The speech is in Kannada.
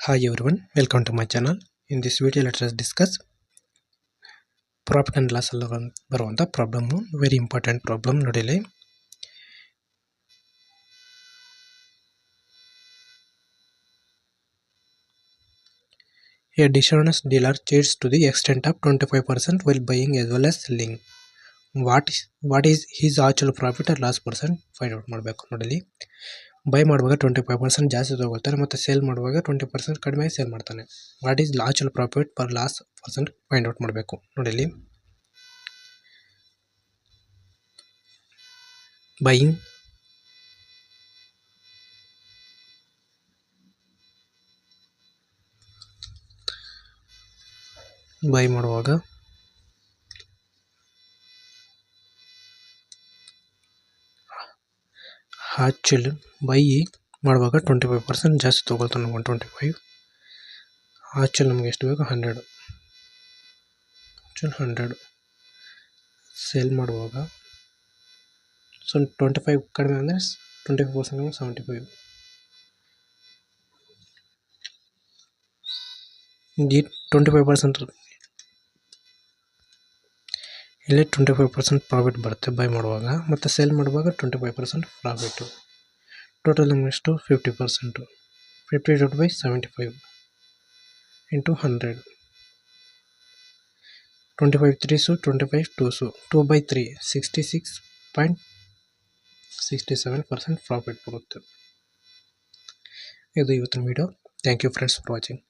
Hi everyone, welcome to my channel. In this video, let us discuss profit and loss ಅಲ್ಲಿ ಬರುವಂಥ ಪ್ರಾಬ್ಲಮ್ಮು. ವೆರಿ ಇಂಪಾರ್ಟೆಂಟ್ ಪ್ರಾಬ್ಲಮ್ ನೋಡಿ ಇಲ್ಲಿ. A dishonest dealer cheats to the extent of 25% while buying as well as selling. What is his actual profit or loss percent find out ಮಾಡಬೇಕು. ನೋಡಿ ಇಲ್ಲಿ, ಬೈ ಮಾಡುವಾಗ 25% ಜಾಸ್ತಿ ತಗೊಳ್ತಾನೆ ಮತ್ತು ಸೇಲ್ ಮಾಡುವಾಗ 20% ಕಡಿಮೆ ಸೇಲ್ ಮಾಡ್ತಾನೆ. What is actual profit per loss percent find out ಮಾಡಬೇಕು. ನೋಡಿ ಇಲ್ಲಿ, ಬೈಯಿಂಗ್ ಬೈ ಮಾಡುವಾಗ ಆ್ಯಕ್ಚುಲಿ ಬೈ ಮಾಡುವಾಗ 25% ಜಾಸ್ತಿ ತೊಗೊಳ್ತಾನೆ. 125 ಆ್ಯಕ್ಚುಲಿ ನಮಗೆ ಎಷ್ಟು ಬೇಕು 100. ಆ್ಯಕ್ಚುಲಿ 100 ಸೇಲ್ ಮಾಡುವಾಗ 25 ಕಡಿಮೆ ಅಂದರೆ 25% 75. ಈ 25% ಇಲ್ಲಿ 25% ಪ್ರಾಫಿಟ್ ಬರುತ್ತೆ ಬೈ ಮಾಡುವಾಗ, ಮತ್ತು ಸೇಲ್ ಮಾಡುವಾಗ 25% ಪ್ರಾಫಿಟ್ಟು. ಟೋಟಲ್ ನಮಗೆ ಎಷ್ಟು 50%. 50/75 ಇಂಟು 100. 25 3s 25 2s 2/3 66.67% ಪ್ರಾಫಿಟ್ ಬರುತ್ತೆ. ಇದು ಇವತ್ತಿನ video. Thank you friends for watching.